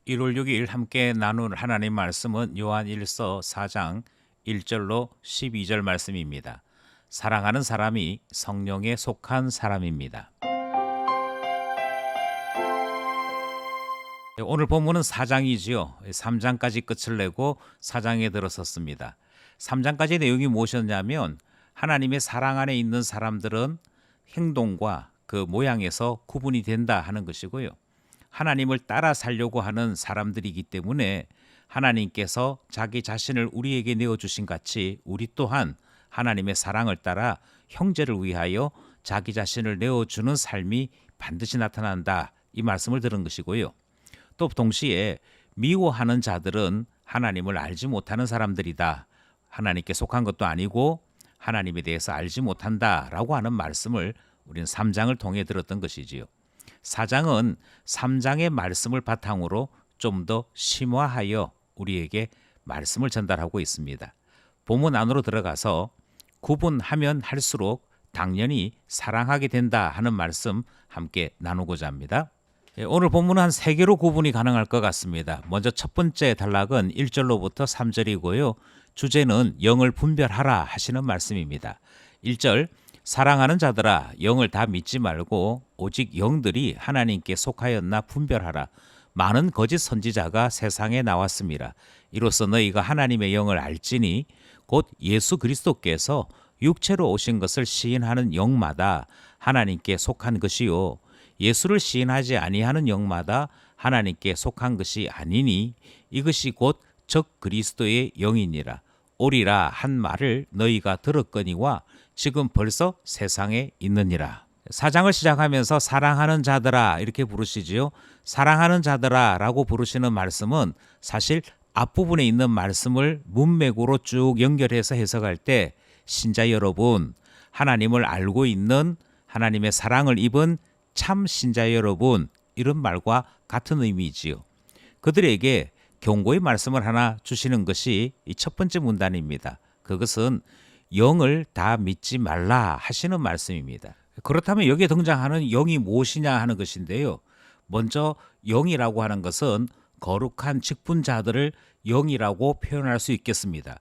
1월 6일 함께 나눌 하나님 말씀은 요한일서 4장 1절로 12절 말씀입니다. 사랑하는 사람이 성령에 속한 사람입니다. 오늘 본문은 4장이지요. 3장까지 끝을 내고 4장에 들어섰습니다. 3장까지 내용이 무엇이었냐면 하나님의 사랑 안에 있는 사람들은 행동과 그 모양에서 구분이 된다 하는 것이고요. 하나님을 따라 살려고 하는 사람들이기 때문에 하나님께서 자기 자신을 우리에게 내어주신 같이 우리 또한 하나님의 사랑을 따라 형제를 위하여 자기 자신을 내어주는 삶이 반드시 나타난다. 이 말씀을 들은 것이고요. 또 동시에 미워하는 자들은 하나님을 알지 못하는 사람들이다. 하나님께 속한 것도 아니고 하나님에 대해서 알지 못한다라고 하는 말씀을 우리는 3장을 통해 들었던 것이지요. 4장은 3장의 말씀을 바탕으로 좀 더 심화하여 우리에게 말씀을 전달하고 있습니다. 본문 안으로 들어가서 구분하면 할수록 당연히 사랑하게 된다 하는 말씀 함께 나누고자 합니다. 오늘 본문은 한 3개로 구분이 가능할 것 같습니다. 먼저 첫 번째 단락은 1절로부터 3절이고요. 주제는 영을 분별하라 하시는 말씀입니다. 1절 사랑하는 자들아 영을 다 믿지 말고 오직 영들이 하나님께 속하였나 분별하라. 많은 거짓 선지자가 세상에 나왔습니다. 이로써 너희가 하나님의 영을 알지니 곧 예수 그리스도께서 육체로 오신 것을 시인하는 영마다 하나님께 속한 것이요 예수를 시인하지 아니하는 영마다 하나님께 속한 것이 아니니 이것이 곧 적 그리스도의 영이니라. 오리라 한 말을 너희가 들었거니와 지금 벌써 세상에 있느니라. 4장을 시작하면서 사랑하는 자들아 이렇게 부르시지요. 사랑하는 자들아 라고 부르시는 말씀은 사실 앞부분에 있는 말씀을 문맥으로 쭉 연결해서 해석할 때 신자 여러분, 하나님을 알고 있는 하나님의 사랑을 입은 참 신자 여러분 이런 말과 같은 의미지요. 그들에게 경고의 말씀을 하나 주시는 것이 이 첫 번째 문단입니다. 그것은 영을 다 믿지 말라 하시는 말씀입니다. 그렇다면 여기에 등장하는 영이 무엇이냐 하는 것인데요. 먼저 영이라고 하는 것은 거룩한 직분자들을 영이라고 표현할 수 있겠습니다.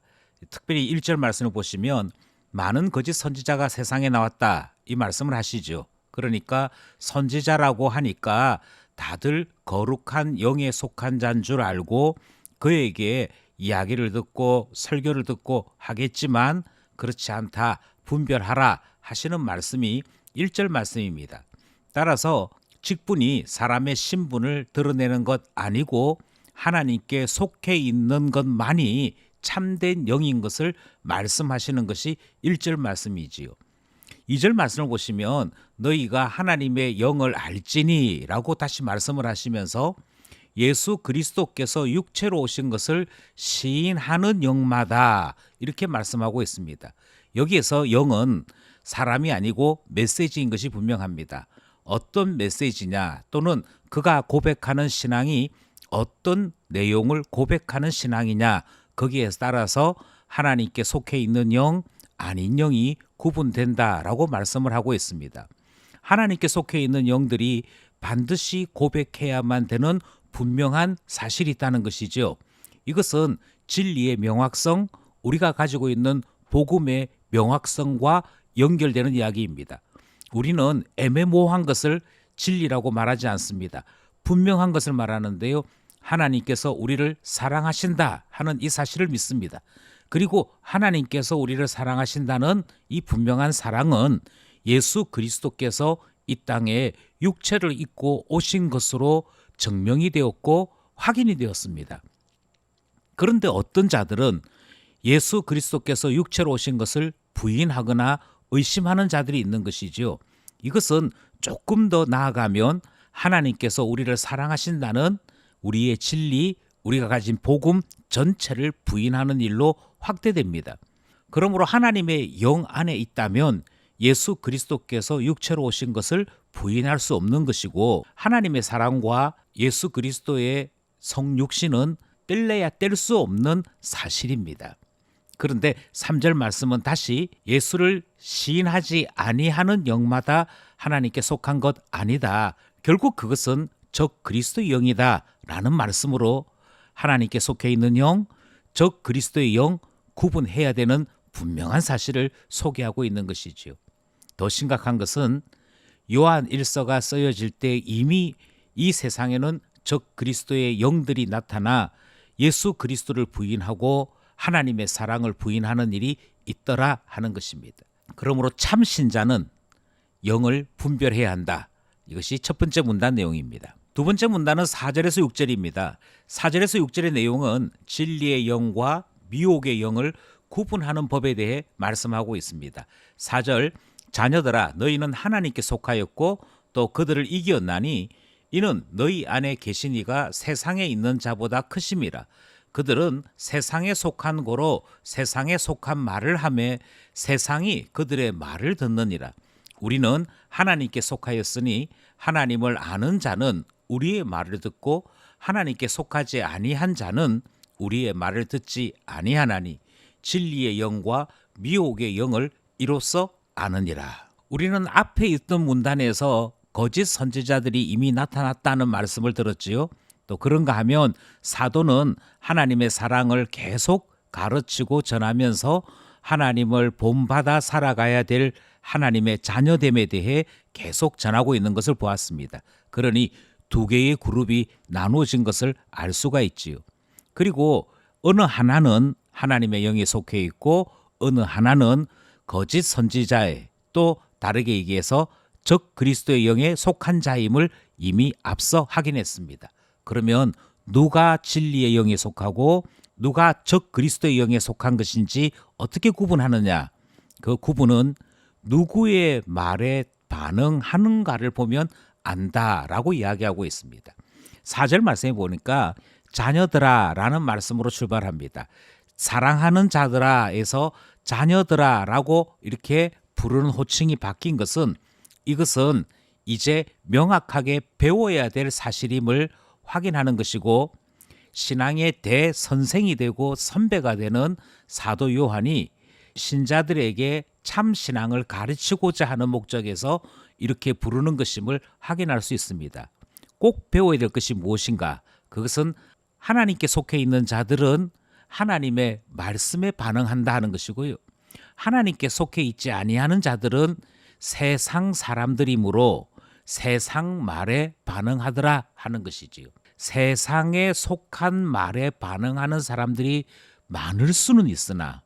특별히 1절 말씀을 보시면 많은 거짓 선지자가 세상에 나왔다 이 말씀을 하시죠. 그러니까 선지자라고 하니까 다들 거룩한 영에 속한 자인 줄 알고 그에게 이야기를 듣고 설교를 듣고 하겠지만 그렇지 않다 분별하라 하시는 말씀이 1절 말씀입니다. 따라서 직분이 사람의 신분을 드러내는 것 아니고 하나님께 속해 있는 것만이 참된 영인 것을 말씀하시는 것이 1절 말씀이지요. 2절 말씀을 보시면 너희가 하나님의 영을 알지니 라고 다시 말씀을 하시면서 예수 그리스도께서 육체로 오신 것을 시인하는 영마다 이렇게 말씀하고 있습니다. 여기에서 영은 사람이 아니고 메시지인 것이 분명합니다. 어떤 메시지냐 또는 그가 고백하는 신앙이 어떤 내용을 고백하는 신앙이냐 거기에 따라서 하나님께 속해 있는 영 아닌 영이 구분된다라고 말씀을 하고 있습니다. 하나님께 속해 있는 영들이 반드시 고백해야만 되는 분명한 사실이 있다는 것이죠. 이것은 진리의 명확성, 우리가 가지고 있는 복음의 명확성과 연결되는 이야기입니다. 우리는 애매모호한 것을 진리라고 말하지 않습니다. 분명한 것을 말하는데요. 하나님께서 우리를 사랑하신다 하는 이 사실을 믿습니다. 그리고 하나님께서 우리를 사랑하신다는 이 분명한 사랑은 예수 그리스도께서 이 땅에 육체를 입고 오신 것으로 증명이 되었고 확인이 되었습니다. 그런데 어떤 자들은 예수 그리스도께서 육체로 오신 것을 부인하거나 의심하는 자들이 있는 것이죠. 이것은 조금 더 나아가면 하나님께서 우리를 사랑하신다는 우리의 진리, 우리가 가진 복음 전체를 부인하는 일로 확대됩니다. 그러므로 하나님의 영 안에 있다면 예수 그리스도께서 육체로 오신 것을 부인할 수 없는 것이고 하나님의 사랑과 예수 그리스도의 성육신은 뗄래야 뗄 수 없는 사실입니다. 그런데 3절 말씀은 다시 예수를 시인하지 아니하는 영마다 하나님께 속한 것 아니다. 결국 그것은 적 그리스도의 영이다 라는 말씀으로 하나님께 속해 있는 영, 적 그리스도의 영 구분해야 되는 분명한 사실을 소개하고 있는 것이지요. 더 심각한 것은 요한 1서가 쓰여질 때 이미 이 세상에는 적 그리스도의 영들이 나타나 예수 그리스도를 부인하고 하나님의 사랑을 부인하는 일이 있더라 하는 것입니다. 그러므로 참 신자는 영을 분별해야 한다. 이것이 첫 번째 문단 내용입니다. 두 번째 문단은 4절에서 6절입니다. 4절에서 6절의 내용은 진리의 영과 미혹의 영을 구분하는 법에 대해 말씀하고 있습니다. 4절, 자녀들아 너희는 하나님께 속하였고 또 그들을 이겼나니 이는 너희 안에 계신 이가 세상에 있는 자보다 크심이라. 그들은 세상에 속한 고로 세상에 속한 말을 하며 세상이 그들의 말을 듣느니라. 우리는 하나님께 속하였으니 하나님을 아는 자는 우리의 말을 듣고 하나님께 속하지 아니한 자는 우리의 말을 듣지 아니하나니 진리의 영과 미혹의 영을 이로써 아느니라. 우리는 앞에 있던 문단에서 거짓 선지자들이 이미 나타났다는 말씀을 들었지요. 또 그런가 하면 사도는 하나님의 사랑을 계속 가르치고 전하면서 하나님을 본받아 살아가야 될 하나님의 자녀됨에 대해 계속 전하고 있는 것을 보았습니다. 그러니 두 개의 그룹이 나누어진 것을 알 수가 있지요. 그리고 어느 하나는 하나님의 영에 속해 있고 어느 하나는 거짓 선지자에, 또 다르게 얘기해서 적 그리스도의 영에 속한 자임을 이미 앞서 확인했습니다. 그러면 누가 진리의 영에 속하고 누가 적 그리스도의 영에 속한 것인지 어떻게 구분하느냐? 그 구분은 누구의 말에 반응하는가를 보면 안다라고 이야기하고 있습니다. 4절 말씀에 보니까 자녀들아 라는 말씀으로 출발합니다. 사랑하는 자들아에서 자녀들아 라고 이렇게 부르는 호칭이 바뀐 것은 이것은 이제 명확하게 배워야 될 사실임을 확인하는 것이고 신앙의 대선생이 되고 선배가 되는 사도 요한이 신자들에게 참 신앙을 가르치고자 하는 목적에서 이렇게 부르는 것임을 확인할 수 있습니다. 꼭 배워야 될 것이 무엇인가? 그것은 하나님께 속해 있는 자들은 하나님의 말씀에 반응한다 하는 것이고요. 하나님께 속해 있지 아니하는 자들은 세상 사람들이므로 세상 말에 반응하더라 하는 것이지요. 세상에 속한 말에 반응하는 사람들이 많을 수는 있으나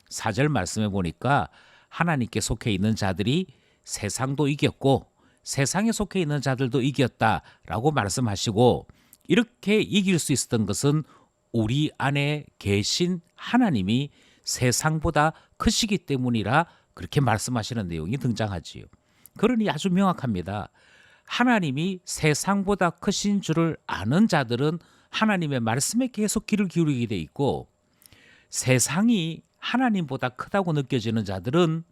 4절 말씀해 보니까 하나님께 속해 있는 자들이 세상도 이겼고 세상에 속해 있는 자들도 이겼다라고 말씀하시고, 이렇게 이길 수 있었던 것은 우리 안에 계신 하나님이 세상보다 크시기 때문이라 그렇게 말씀하시는 내용이 등장하지요. 그러니 아주 명확합니다. 하나님이 세상보다 크신 줄을 아는 자들은 하나님의 말씀에 계속 귀를 기울이게 돼 있고, 세상이 하나님보다 크다고 느껴지는 자들은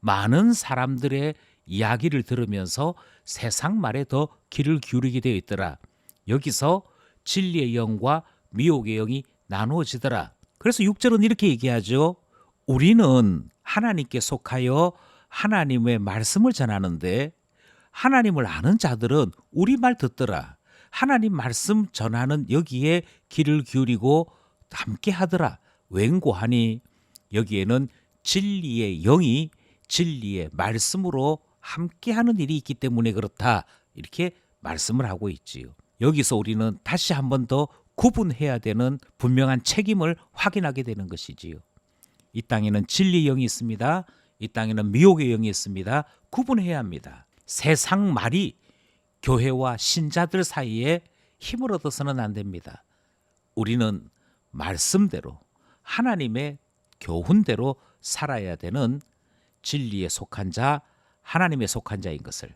많은 사람들의 이야기를 들으면서 세상 말에 더 귀를 기울이게 되어 있더라. 여기서 진리의 영과 미혹의 영이 나누어지더라. 그래서 6절은 이렇게 얘기하죠. 우리는 하나님께 속하여 하나님의 말씀을 전하는데 하나님을 아는 자들은 우리 말 듣더라. 하나님 말씀 전하는 여기에 귀를 기울이고 함께 하더라. 웬고하니 여기에는 진리의 영이 진리의 말씀으로 함께하는 일이 있기 때문에 그렇다. 이렇게 말씀을 하고 있지요. 여기서 우리는 다시 한 번 더 구분해야 되는 분명한 책임을 확인하게 되는 것이지요. 이 땅에는 진리의 영이 있습니다. 이 땅에는 미혹의 영이 있습니다. 구분해야 합니다. 세상 말이 교회와 신자들 사이에 힘을 얻어서는 안 됩니다. 우리는 말씀대로 하나님의 교훈대로 살아야 되는 진리에 속한 자, 하나님에 속한 자인 것을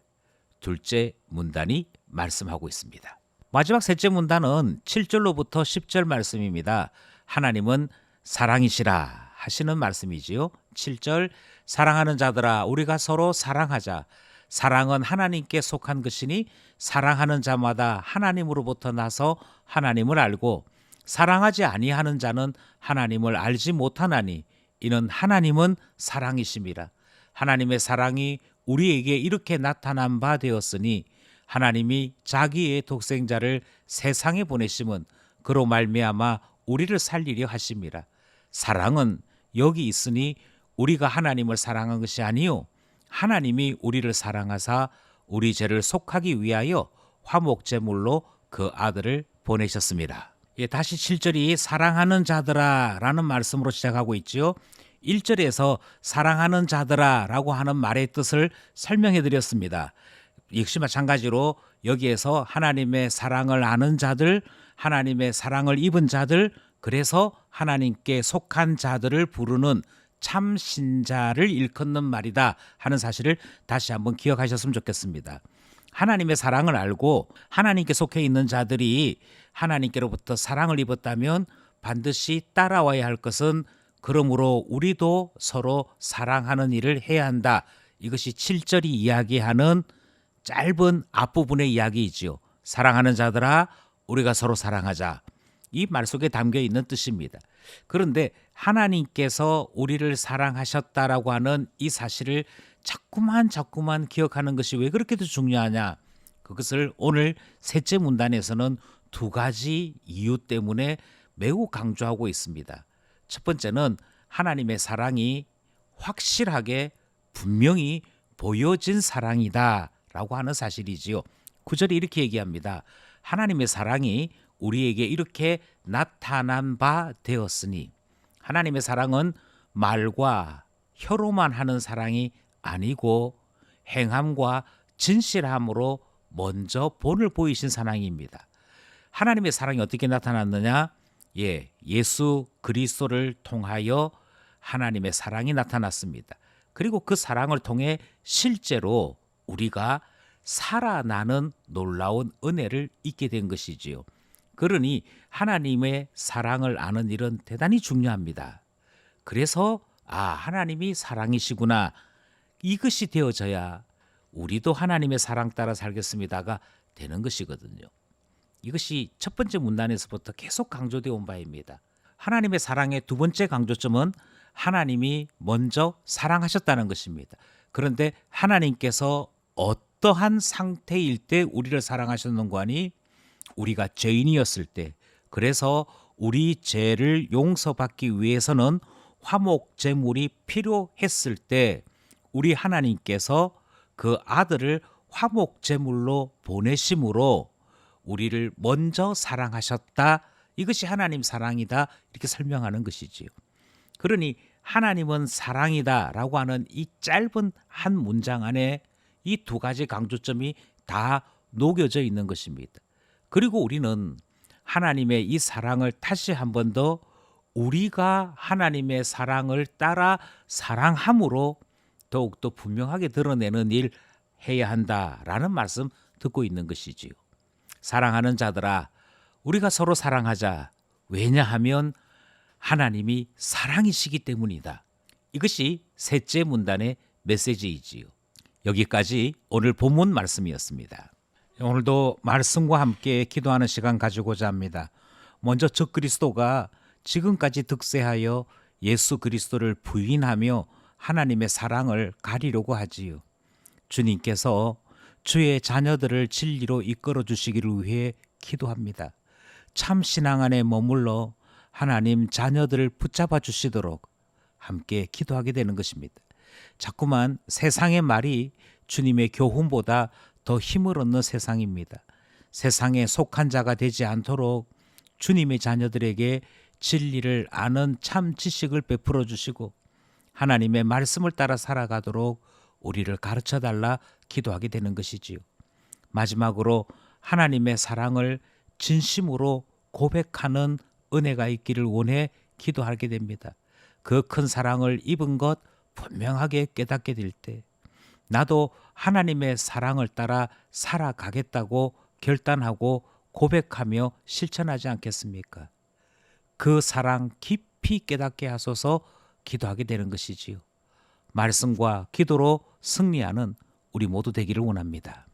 둘째 문단이 말씀하고 있습니다. 마지막 셋째 문단은 7절로부터 10절 말씀입니다. 하나님은 사랑이시라 하시는 말씀이지요. 7절, 사랑하는 자들아 우리가 서로 사랑하자. 사랑은 하나님께 속한 것이니 사랑하는 자마다 하나님으로부터 나서 하나님을 알고 사랑하지 아니하는 자는 하나님을 알지 못하나니 이는 하나님은 사랑이심이라. 하나님의 사랑이 우리에게 이렇게 나타난 바 되었으니 하나님이 자기의 독생자를 세상에 보내심은 그로 말미암아 우리를 살리려 하심이라. 사랑은 여기 있으니 우리가 하나님을 사랑한 것이 아니요 하나님이 우리를 사랑하사 우리 죄를 속하기 위하여 화목제물로 그 아들을 보내셨습니다. 다시 7절이 사랑하는 자들아 라는 말씀으로 시작하고 있지요. 1절에서 사랑하는 자들아 라고 하는 말의 뜻을 설명해 드렸습니다. 역시 마찬가지로 여기에서 하나님의 사랑을 아는 자들, 하나님의 사랑을 입은 자들, 그래서 하나님께 속한 자들을 부르는 참 신자를 일컫는 말이다 하는 사실을 다시 한번 기억하셨으면 좋겠습니다. 하나님의 사랑을 알고 하나님께 속해 있는 자들이 하나님께로부터 사랑을 입었다면 반드시 따라와야 할 것은 그러므로 우리도 서로 사랑하는 일을 해야 한다. 이것이 7절이 이야기하는 짧은 앞부분의 이야기이지요. 사랑하는 자들아 우리가 서로 사랑하자. 이 말 속에 담겨 있는 뜻입니다. 그런데 하나님께서 우리를 사랑하셨다라고 하는 이 사실을 자꾸만 기억하는 것이 왜 그렇게도 중요하냐? 그것을 오늘 셋째 문단에서는 두 가지 이유 때문에 매우 강조하고 있습니다. 첫 번째는 하나님의 사랑이 확실하게 분명히 보여진 사랑이다 라고 하는 사실이지요. 9절에 이렇게 얘기합니다. 하나님의 사랑이 우리에게 이렇게 나타난 바 되었으니, 하나님의 사랑은 말과 혀로만 하는 사랑이 아니고 행함과 진실함으로 먼저 본을 보이신 사랑입니다. 하나님의 사랑이 어떻게 나타났느냐? 예수 그리스도를 통하여 하나님의 사랑이 나타났습니다. 그리고 그 사랑을 통해 실제로 우리가 살아나는 놀라운 은혜를 잊게 된 것이지요. 그러니 하나님의 사랑을 아는 일은 대단히 중요합니다. 그래서 하나님이 사랑이시구나, 이것이 되어져야 우리도 하나님의 사랑 따라 살겠습니다가 되는 것이거든요. 이것이 첫 번째 문단에서부터 계속 강조되어 온 바입니다. 하나님의 사랑의 두 번째 강조점은 하나님이 먼저 사랑하셨다는 것입니다. 그런데 하나님께서 어떠한 상태일 때 우리를 사랑하셨는가 하니, 우리가 죄인이었을 때, 그래서 우리 죄를 용서받기 위해서는 화목제물이 필요했을 때 우리 하나님께서 그 아들을 화목제물로 보내심으로 우리를 먼저 사랑하셨다. 이것이 하나님 사랑이다. 이렇게 설명하는 것이지요. 그러니 하나님은 사랑이다라고 하는 이 짧은 한 문장 안에 이 두 가지 강조점이 다 녹여져 있는 것입니다. 그리고 우리는 하나님의 이 사랑을 다시 한 번 더 우리가 하나님의 사랑을 따라 사랑함으로 더욱더 분명하게 드러내는 일 해야 한다라는 말씀 듣고 있는 것이지요. 사랑하는 자들아 우리가 서로 사랑하자. 왜냐하면 하나님이 사랑이시기 때문이다. 이것이 셋째 문단의 메시지이지요. 여기까지 오늘 본문 말씀이었습니다. 오늘도 말씀과 함께 기도하는 시간 가지고자 합니다. 먼저 적그리스도가 지금까지 득세하여 예수 그리스도를 부인하며 하나님의 사랑을 가리려고 하지요. 주님께서 주의 자녀들을 진리로 이끌어 주시기를 위해 기도합니다. 참 신앙 안에 머물러 하나님 자녀들을 붙잡아 주시도록 함께 기도하게 되는 것입니다. 자꾸만 세상의 말이 주님의 교훈보다 더 힘을 얻는 세상입니다. 세상에 속한 자가 되지 않도록 주님의 자녀들에게 진리를 아는 참 지식을 베풀어 주시고 하나님의 말씀을 따라 살아가도록 우리를 가르쳐 달라 기도하게 되는 것이지요. 마지막으로 하나님의 사랑을 진심으로 고백하는 은혜가 있기를 원해 기도하게 됩니다. 그 큰 사랑을 입은 것 분명하게 깨닫게 될 때 나도 하나님의 사랑을 따라 살아가겠다고 결단하고 고백하며 실천하지 않겠습니까? 그 사랑 깊이 깨닫게 하소서 기도하게 되는 것이지요. 말씀과 기도로 승리하는 우리 모두 되기를 원합니다.